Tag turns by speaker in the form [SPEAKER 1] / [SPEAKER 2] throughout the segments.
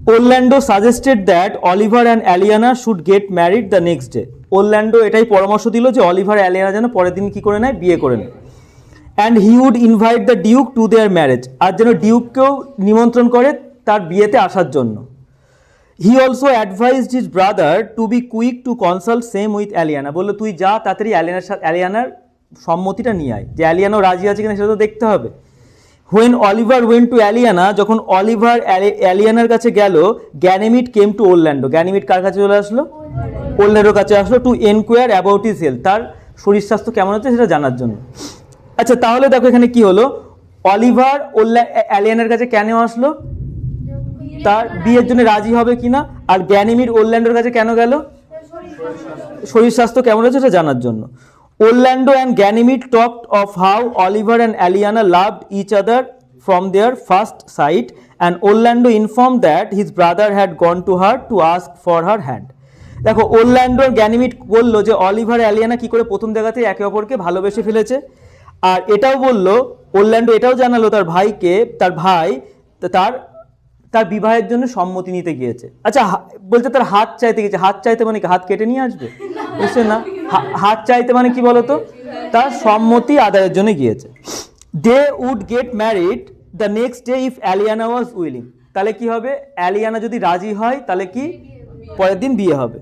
[SPEAKER 1] Orlando suggested that Oliver and Aliana should get married the next day. Orlando এটাই পরামর্শ দিল যে Oliver অ্যালিয়ানা যেন পরের দিন কি করে নেয়, বিয়ে করে নেয়। And he would invite the Duke to their marriage. আর যেন ডিউককেও নিমন্ত্রণ করে তার বিয়েতে আসার জন্য। He also advised his brother to be quick to consult same with Aliana. বললো তুই যা তাড়াতাড়ি অ্যালিয়ানার সম্মতিটা নিয়ে আয়, যে অ্যালিয়ানাও রাজি আছে কিনা সেটা তো দেখতে হবে। When Oliver went to Aliana, যখন অলিভার অ্যালিয়ানার কাছে গেল, Ganymede came to Orlando. Ganymede কার কাছে চলে আসলো? ওরল্যান্ডোর কাছে আসলো, to enquire about his health, তার শরীর স্বাস্থ্য কেমন হচ্ছে সেটা জানার জন্য। আচ্ছা, তাহলে দেখো এখানে কি হলো, অলিভার অ্যালিয়ানার কাছে কেন আসলো? তার বিয়ের জন্য রাজি হবে কিনা। আর গ্যানিমিড ওরল্যান্ডোর কাছে কেন গেল? শরীর স্বাস্থ্য কেমন হচ্ছে সেটা জানার জন্য। Orlando and Ganymede talked of how Oliver and Aliana loved each other from their first sight, and Orlando informed that his brother had gone to her to ask for her hand. দেখো, Orlando আর Ganymede বললো যে Oliver অ্যালিয়ানা কি করে প্রথম দেখাতে একে অপরকে ভালোবেসে ফেলেছে। আর এটাও বললো, Orlando এটাও জানালো তার ভাইকে, তার ভাই তার বিবাহের জন্য সম্মতি নিতে গিয়েছে। আচ্ছা, বলছে তার হাত চাইতে গেছে। হাত চাইতে মানে কি হাত কেটে নিয়ে আসবে? বুঝছে না, হাত চাইতে মানে কি বলতো, তার সম্মতি আদায়ের জন্য গিয়েছে। They would get married the next day if Aliena was willing. তাহলে কি হবে, অ্যালিয়ানা যদি রাজি হয় তাহলে কি পরের দিন বিয়ে হবে।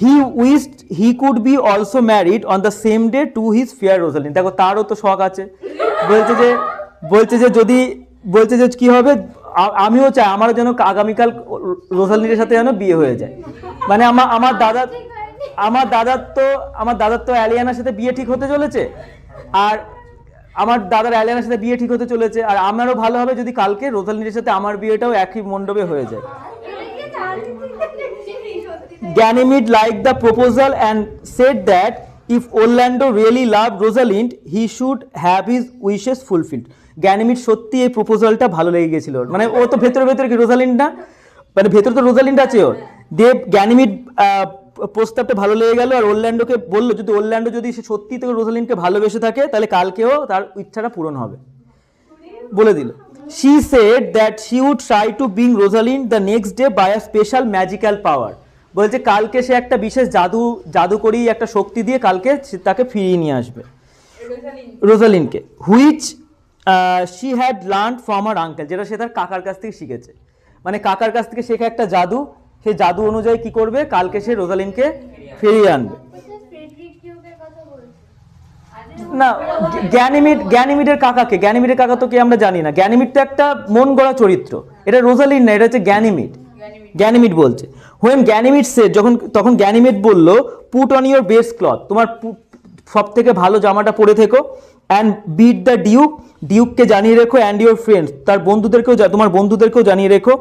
[SPEAKER 1] He wished he could be also married on the same day to his fair Rosalind. দেখো, তারও তো শখ আছে। বলছে যে কি হবে, আমিও চাই আমারও যেন আগামীকাল রোজালিনের সাথে যেন বিয়ে হয়ে যায়। মানে আমার দাদার তো অ্যালিয়ানার সাথে বিয়ে ঠিক হতে চলেছে, আর আমার দাদার অ্যালিয়ানার সাথে বিয়ে ঠিক হতে চলেছে, আর আমারও ভালো হবে যদি কালকে রোজালিনের সাথে আমার বিয়েটাও একই মণ্ডপে হয়ে যায়। Ganymede liked the proposal and said that if Orlando really loved Rosalind, he should have his wishes fulfilled. Ganymede সত্যি এই প্রপোজালটা ভালো লেগে গেছিল। মানে ও তো ভেতরে কি রোজালিন্ড না, মানে ভেতরে তো রোজালিন্ড আছে ওর। গ্যানিমিড প্রস্তাবটা ভালো লেগে গেল, আর অরল্যান্ডোকে বললো যদি অরল্যান্ডো যদি সে সত্যি তো রোজালিন্ডকে ভালোবেসে থাকে তাহলে কালকেও তার ইচ্ছাটা পূরণ হবে বলে দিল। She said that she would try to bring Rosalind the next day by a special magical power. বলছে কালকে সে একটা বিশেষ জাদুকরী একটা শক্তি দিয়ে কালকে তাকে ফিরিয়ে নিয়ে আসবে রোজালিন্ডকে, which she had learned from her uncle, যেটা সে তার কাকার কাছ থেকে শিখেছে। মানে কাকার কাছ থেকে শেখা একটা জাদু, সেই জাদু অনুযায়ী কি করবে, কালকে সে রোজালিন্ডকে ফিরিয়ে আনবে। না, গ্যানিমিডের কাকা তো কে আমরা জানি না। গ্যানিমিড তো একটা মন গড়া চরিত্র, এটা রোজালিন্ড না, এটা হচ্ছে গ্যানিমিড বলছে। হোয়েন গ্যানিমিড সে তখন গ্যানিমিড বলল, put on your best cloth, তোমার সব থেকে ভালো জামাটা পরে থেকো, অ্যান্ড বিট দ্য ডিউককে জানিয়ে রেখো, অ্যান্ড ইউর ফ্রেন্ডস, তোমার বন্ধুদেরকেও জানিয়ে রেখো,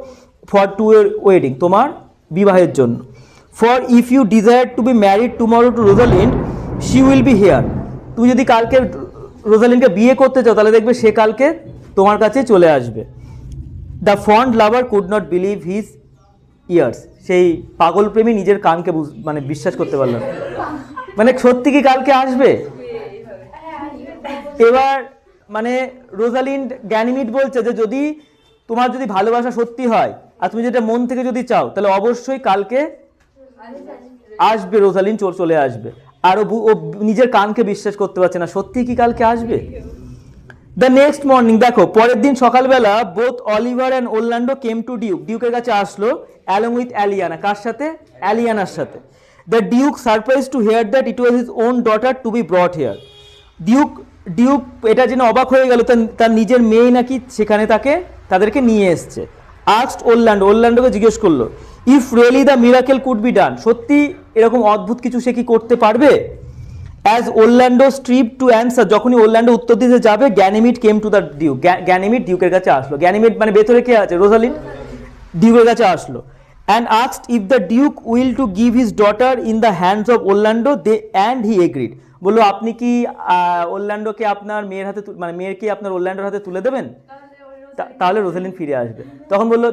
[SPEAKER 1] ফর টু ইউর ওয়েডিং, তোমার বিবাহের জন্য। For if you desire to be married tomorrow to Rosalind, she will be here. তুমি যদি কালকে রোজালিন্ডকে বিয়ে করতে চাও তাহলে দেখবে সে কালকে তোমার কাছে চলে আসবে। The fond lover could not believe his years, সেই পাগল প্রেমী নিজের কানকে মানে বিশ্বাস করতে পারল না, মানে সত্যি কি কালকে আসবে। এবার মানে রোজালিন্ড গ্যানিমিড বলছে যে যদি তোমার যদি ভালোবাসা সত্যি হয় আর তুমি যেটা মন থেকে যদি চাও তাহলে অবশ্যই কালকে আসবে, রোজালিন্ড চলে আসবে। আর ও নিজের কানকে বিশ্বাস করতে পারছে না, সত্যি কি কালকে আসবে। দ্য নেক্সট মর্নিং, দেখো পরের দিন সকালবেলা both Oliver and Orlando came to ডিউকের কাছে আসলো, অ্যালং উইথ অ্যালিয়ানা। কার সাথে? অ্যালিয়ানার সাথে। The duke surprise to hear that it was his own daughter to be brought here. Duke এটা জেনে অবাক হয়ে গেল তার নিজের মেয়ে নাকি সেখানে তাদেরকে নিয়ে এসছে। আস্কড ওরল্যান্ডোকে জিজ্ঞেস করলো, if really the miracle could be done, সত্যি এরকম অদ্ভুত কিছু সে কি করতে পারবে। As Orlando strive to answer, যখনই ওরল্যান্ডো উত্তর দিতে যাবে, Ganymede came to the duke, Ganymede ডিউকের কাছে আসলো। গ্যানিমিড মানে ভেতরে কে আছে? রোজালিন্ড। ডিউকের কাছে আসলো, and asked if the Duke will to give his daughter in the hands of Orlando, and he agreed. বললো আপনি কি ওরল্যান্ডোকে আপনার মেয়ের হাতে, মানে মেয়েকে আপনার ওরল্যান্ডোর হাতে তুলে দেবেন, তাহলে রোজালিন্ড ফিরে আসবে।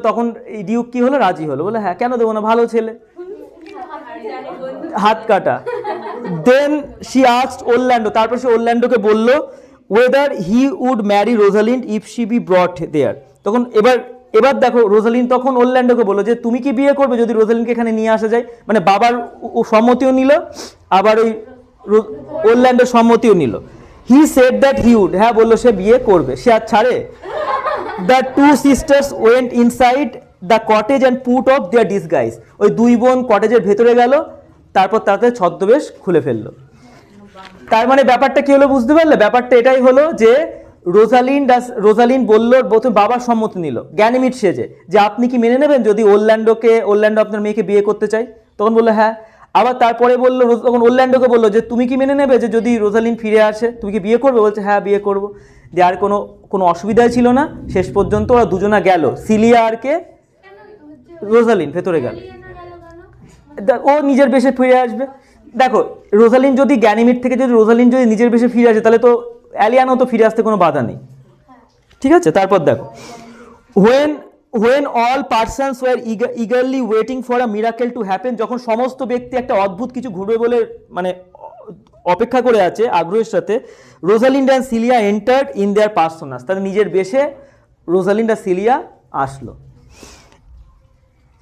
[SPEAKER 1] তখন এই ডিউক কি হলো, রাজি হলো। বলে হ্যাঁ, কেন দেবো না, ভালো ছেলে, হাত কাটা। দেন শি আস্কড ওরল্যান্ডো, তারপর সে ওরল্যান্ডোকে বললো whether he would marry Rosalind if she be brought there. তখন এবার এবার দেখো রোজালিন তখন ওরল্যান্ডোকে বললো যে তুমি কি বিয়ে করবে যদি রোজালিনকে এখানে নিয়ে আসা যায়, মানে বাবার সম্মতিও নিল, আবার ওই ওরল্যান্ডোর সম্মতিও নিল। He said that he would, হ্যাঁ বললো সে বিয়ে করবে, সে আর ছাড়ে। The two sisters went inside the cottage and put off their disguise, ওই দুই বোন কটেজের ভেতরে গেল, তারপর তাতে ছদ্মবেশ খুলে ফেললো। তার মানে ব্যাপারটা কি হলো বুঝতে পারলে? ব্যাপারটা এটাই হলো যে রোজালিন বললো, প্রথমে বাবার সম্মতি নিল গ্যানিমিড সেজে, যে আপনি কি মেনে নেবেন যদি ওরল্যান্ডো আপনার মেয়েকে বিয়ে করতে চাই? তখন বললো হ্যাঁ। আবার তারপরে বললো, তখন ওরল্যান্ডোকে বললো যে তুমি কি মেনে নেবে যে যদি রোজালিন ফিরে আসে তুমি কি বিয়ে করবে? বলছে হ্যাঁ বিয়ে করবো। যে আর কোনো অসুবিধাই ছিল না, শেষ পর্যন্ত ওরা দুজনা গেল, সিলিয়া আর কে, রোজালিন ভেতরে গেল, ও নিজের বেশে ফিরে আসবে। দেখো রোজালিন যদি গ্যানিমিড থেকে যদি রোজালিন যদি নিজের বেশে ফিরে আসে তাহলে তো অ্যালিয়ানাও তো ফিরে আসতে কোনো বাধা নেই, ঠিক আছে। তারপর দেখো when all persons were eagerly waiting for a miracle to happen, যখন সমস্ত ব্যক্তি একটা অদ্ভুত কিছু ঘটবে বলে মানে অপেক্ষা করে আছে আগ্রহের সাথে, Rosalind and Celia entered in their personas, তাদের নিজের বেশে রোজালিন্ড আর সিলিয়া আসলো।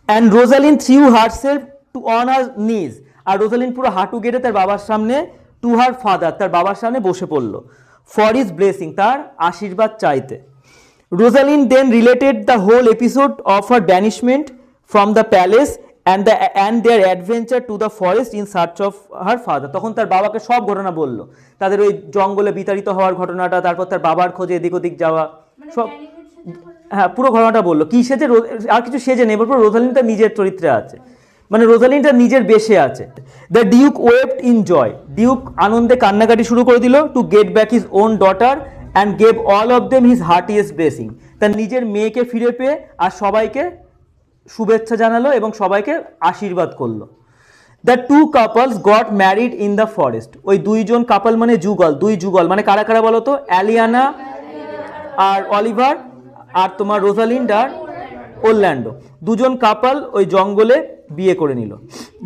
[SPEAKER 1] And Rosalind threw herself to on her knees, আর রোজালিন পুরো হাঁটু গেড়ে তার বাবার সামনে, টু হার ফাদার, তার বাবার সামনে বসে পড়লো, ফর হিজ ব্লেসিং, তার আশীর্বাদ চাইতে। Rosalind then related the whole episode of her banishment from the palace and their adventure to the forest in search of her father, তখন তার বাবাকে সব ঘটনা বললো, তাদের ওই জঙ্গলে বিতাড়িত হওয়ার ঘটনাটা, তারপর তার বাবার খোঁজে এদিক ওদিক যাওয়া, সব হ্যাঁ পুরো ঘটনাটা বললো। কি সেজে? আর কিছু সেজে নেই, এবার রোজালিন তার নিজের চরিত্রে আছে, মানে রোজালিন তার নিজের বেশে আছে। The duke wept in joy, duke আনন্দে কান্নাকাটি শুরু করে দিল, to get back his own daughter and gave all of them his heartiest blessing, তার নিজের মেয়েকে ফিরে পেয়ে আর সবাইকে শুভেচ্ছা জানালো এবং সবাইকে আশীর্বাদ করলো। The two couples got married in the forest, ওই দুইজন কাপল মানে দুই যুগল মানে কারা কারা বলো তো? অ্যালিয়ানা আর অলিভার, আর তোমার রোজালিন্ড আর ওরল্যান্ডো, দুজন কাপল ওই জঙ্গলে বিয়ে করে নিল।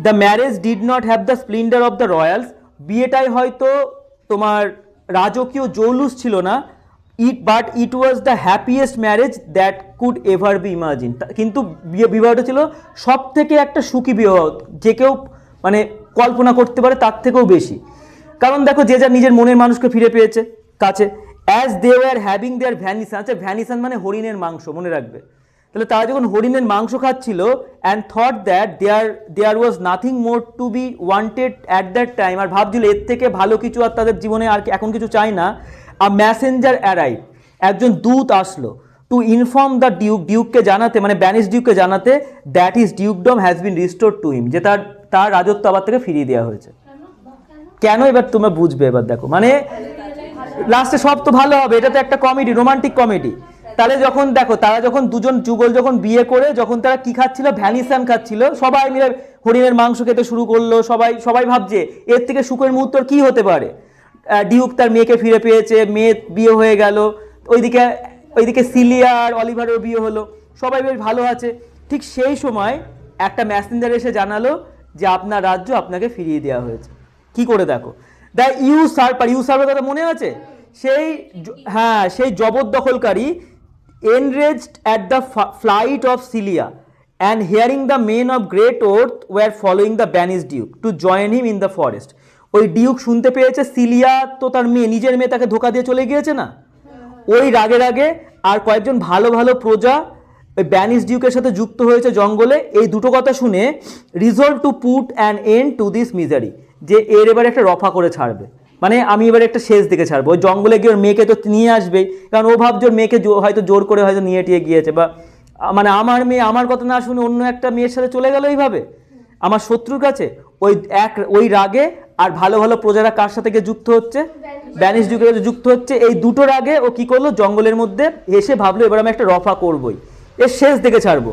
[SPEAKER 1] The marriage did not have the splendour of the royals, বিয়েটাই হয়তো তোমার রাজকীয় জৌলুস ছিল না, but it was the happiest marriage that could ever be imagine, কিন্তু বিবাহটা ছিল সব থেকে একটা সুখী বিবাহ, যে কেউ মানে কল্পনা করতে পারে তার থেকেও বেশি। কারণ দেখো যে যার নিজের মনের মানুষকে ফিরে পেয়েছে কাছে। As they were having their venison, আচ্ছা ভ্যানিসান মানে হরিণের মাংস, মনে রাখবে। তাহলে তারা যখন হরিণের মাংস খাচ্ছিল, and thought that there was nothing more to be wanted at that time, আর ভাবছিল এর থেকে ভালো কিছু আর তাদের জীবনে আর এখন কিছু চাই না। আ মেসেঞ্জার অ্যারাইভ, একজন দূত আসলো, টু ইনফর্ম দ্য ডিউককে জানাতে, মানে ব্যানিশ ডিউককে জানাতে, that his dukedom has been restored to him, যে তার রাজত্ব আবার থেকে ফিরিয়ে দেওয়া হয়েছে। কেন? এবার তোমরা বুঝবে। এবার দেখো মানে লাস্টে সব তো ভালো হবে, এটা তো একটা কমেডি, রোমান্টিক কমেডি। তাহলে যখন দেখো তারা যখন দুজন যুগল যখন বিয়ে করে যখন তারা কি খাচ্ছিল? ভ্যানিসান খাচ্ছিল, সবাই মিলে হরিণের মাংস খেতে শুরু করলো, সবাই ভাবছে এর থেকে সুখের মুহূর্ত কি হতে পারে। ডিউক তার মেয়েকে ফিরে পেয়েছে, মেয়ে বিয়ে হয়ে গেল, ওইদিকে সিলিয়া আর অলিভারের বিয়ে হলো, সবাই বেশ ভালো আছে। ঠিক সেই সময় একটা মেসেঞ্জার এসে জানালো যে আপনার রাজ্য আপনাকে ফিরিয়ে দেওয়া হয়েছে। কি করে দেখো? দ্য ইউসার্পার কথা মনে আছে? সেই জবরদখলকারী enraged at the flight of Celia and hearing the men of great oath were following the banished duke to join him in the forest, ওই ডিউক শুনতে পেয়েছে সিলিয়া তো তার মেয়ে, নিজের মেয়ে তাকে ধোকা দিয়ে চলে গিয়েছে না, ওই রাগে আর কয়েকজন ভালো ভালো প্রজা ওই ব্যানিশ ডিউকের সাথে যুক্ত হয়েছে জঙ্গলে। এই দুটো কথা শুনে resolve to put an end to this misery, যে এর এবার একটা রফা করে ছাড়বে, মানে আমি এবার একটা শেষ দিকে ছাড়বো। ওই জঙ্গলে গিয়ে ওর মেয়েকে তো নিয়ে আসবেই, কারণ ও ভাবছে ওর মেয়েকে হয়তো জোর করে হয়তো নিয়ে টিয়ে গিয়েছে, বা মানে আমার মেয়ে আমার কথা না শুনে অন্য একটা মেয়ের সাথে চলে গেল এইভাবে আমার শত্রুর কাছে। ওই রাগে আর ভালো ভালো প্রজারা কার সাথে গিয়ে যুক্ত হচ্ছে? ব্যানিশ ডিউকের সাথে যুক্ত হচ্ছে। এই দুটো রাগে ও কি করলো? জঙ্গলের মধ্যে এসে ভাবলো এবার আমি একটা রফা করবোই, এর শেষ দিকে ছাড়বো।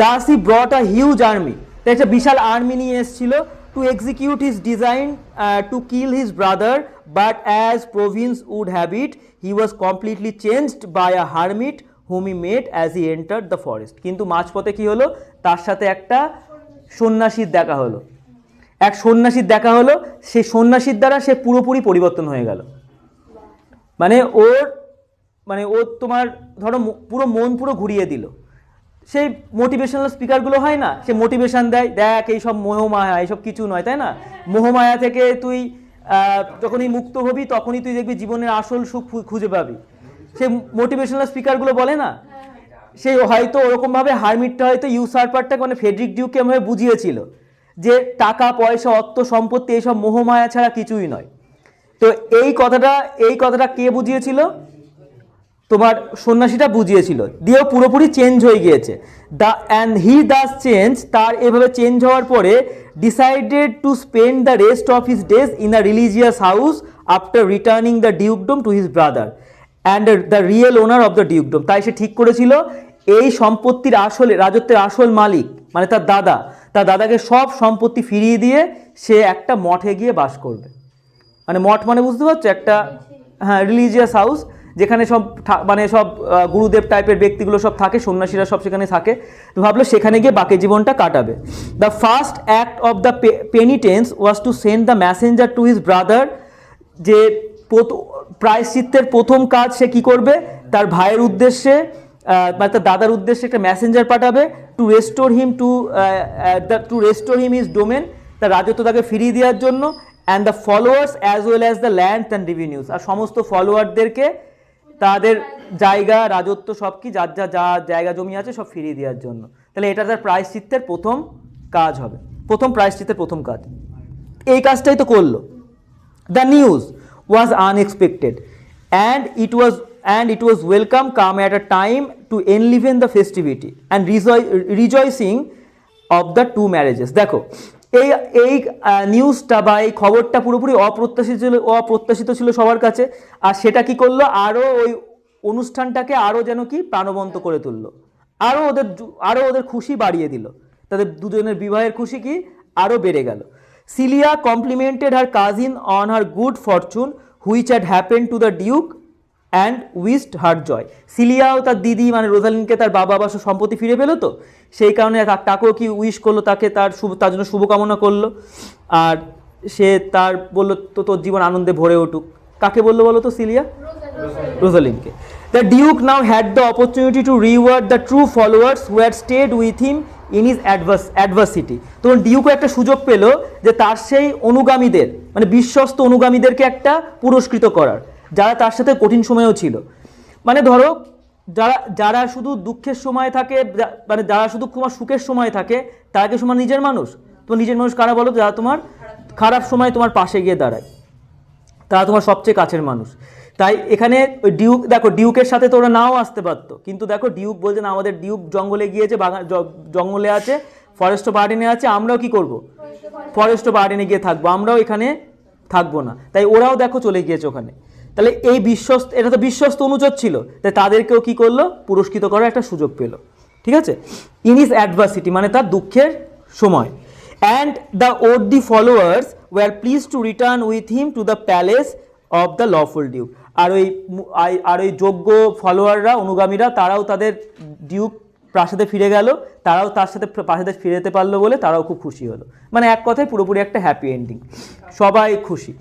[SPEAKER 1] দাস হি ব্রট আ হিউজ আর্মি, একটা বিশাল আর্মি নিয়ে এসেছিল to execute his design to kill his brother, but as province would have it, he was completely changed by a hermit whom he met as he entered the forest. কিন্তু মাঝপথে কি হলো? তার সাথে একটা সন্ন্যাসীর দেখা হলো, সেই সন্ন্যাসীর দ্বারা সে পুরোপুরি পরিবর্তন হয়ে গেল। মানে ওর তোমার ধরো পুরো মন পুরো ঘুরিয়ে দিল, সেই মোটিভেশনাল স্পিকারগুলো হয় না, সে মোটিভেশন দেয়, দেখ এইসব মোহমায়া, এইসব কিছু নয়, তাই না? মোহমায়া থেকে তুই যখনই মুক্ত হবি তখনই তুই দেখবি জীবনের আসল সুখ খুঁজে পাবি, সে মোটিভেশনাল স্পিকারগুলো বলে না। সে হয়তো ওরকমভাবে হারমিটটা হয়তো ইউসারপারটাকে মানে ফ্রেডরিক ডিউককে এভাবে বুঝিয়েছিল যে টাকা পয়সা অর্থ সম্পত্তি এইসব মোহমায়া ছাড়া কিছুই নয়। তো এই কথাটা কে বুঝিয়েছিল? তোমার সন্ন্যাসীটা বুঝিয়েছিল, দিয়েও পুরোপুরি চেঞ্জ হয়ে গিয়েছে। হি দাস চেঞ্জ, তার এভাবে চেঞ্জ হওয়ার পরে decided to spend the rest of his days in a religious house after returning the dukedom to his brother and the real owner of the dukedom. তাই সে ঠিক করেছিল এই সম্পত্তির আসলে রাজত্বের আসল মালিক মানে তার দাদাকে সব সম্পত্তি ফিরিয়ে দিয়ে সে একটা মঠে গিয়ে বাস করবে। মানে মঠ মানে বুঝতে পারছো, একটা হ্যাঁ রিলিজিয়াস হাউস, যেখানে সব মানে সব গুরুদেব টাইপের ব্যক্তিগুলো সব থাকে, সন্ন্যাসীরা সব সেখানে থাকে। তো ভাবলো সেখানে গিয়ে বাকি জীবনটা কাটাবে। The first act of the penitence was to send the messenger to his brother. যে প্রায়শ্চিত্তের প্রথম কাজ সে কি করবে, তার ভাইয়ের উদ্দেশ্যে বা তার দাদার উদ্দেশ্যে একটা মেসেঞ্জার পাঠাবে to restore him his domain, তার রাজত্ব তাকে ফিরিয়ে দেওয়ার জন্য, and the followers as well as the land and revenues, আর সমস্ত ফলোয়ারদেরকে তাদের জায়গা রাজত্ব সব কি যা জায়গা জমি আছে সব ফিরিয়ে দেওয়ার জন্য। তাহলে এটা তার প্রায়শ্চিত্তের প্রথম কাজ হবে, প্রায়শ্চিত্তের প্রথম কাজ। এই কাজটাই তো করলো। The news was unexpected and it was welcome come at a time to enliven the festivity and rejoicing of the two marriages. দেখো এই নিউজটা বা এই খবরটা পুরোপুরি অপ্রত্যাশিত ছিল সবার কাছে, আর সেটা কি করলো, আরও ওই অনুষ্ঠানটাকে আরও যেন কি প্রাণবন্ত করে তুললো, আরও ওদের খুশি বাড়িয়ে দিল, তাদের দুজনের বিবাহের খুশি কি আরও বেড়ে গেল। Celia complimented her cousin on her good fortune which had happen to the duke and wished her joy. সিলিয়াও তার দিদি মানে রোজালিনকে তার বাবা বাসা সম্পত্তি ফিরে পেলো, তো সেই কারণে তাকেও কি উইশ করলো, তাকে তার জন্য শুভকামনা করলো, আর সে তার বললো তো তোর জীবন আনন্দে ভরে উঠুক। কাকে বললো বলো তো? সিলিয়া রোজালিনকে। The duke now had the opportunity to reward the true followers who had stayed with him in his adversity. তখন ডিউকও একটা সুযোগ পেল যে তার সেই অনুগামীদের মানে বিশ্বস্ত অনুগামীদেরকে একটা পুরস্কৃত করার, যারা তার সাথে কঠিন সময়েও ছিল। মানে ধরো যারা শুধু দুঃখের সময় থাকে, মানে যারা শুধু তোমার সুখের সময় থাকে, তারা কি তোমার নিজের মানুষ? তোমার নিজের মানুষ কারা বলো? যারা তোমার খারাপ সময় তোমার পাশে গিয়ে দাঁড়ায়, তারা তোমার সবচেয়ে কাছের মানুষ। তাই এখানে ওই ডিউক, দেখো ডিউকের সাথে তো ওরা নাও আসতে পারতো, কিন্তু দেখো ডিউক বলছে না, আমাদের ডিউক জঙ্গলে গিয়েছে, জঙ্গলে আছে, ফরেস্ট গার্ডেনে আছে, আমরাও কি করব? ফরেস্ট গার্ডেনে গিয়ে থাকবো, আমরাও এখানে থাকবো না। তাই ওরাও দেখো চলে গিয়েছে ওখানে। তাহলে এই এটা তো বিশ্বস্ত অনুচর ছিল, তাই তাদেরকেও কি করলো? পুরস্কৃত করার একটা সুযোগ পেল। ঠিক আছে? ইন হিজ অ্যাডভার্সিটি মানে তার দুঃখের সময়। And the worthy followers were pleased to return with him to the palace of the lawful duke. আর ওই যোগ্য ফলোয়াররা অনুগামীরা তারাও তাদের ডিউক প্রাসাদে ফিরে গেল, তারাও তার সাথে প্রাসাদে ফিরে যেতে পারলো বলে তারাও খুব খুশি হলো। মানে এক কথায় পুরোপুরি একটা হ্যাপি এন্ডিং, সবাই খুশি।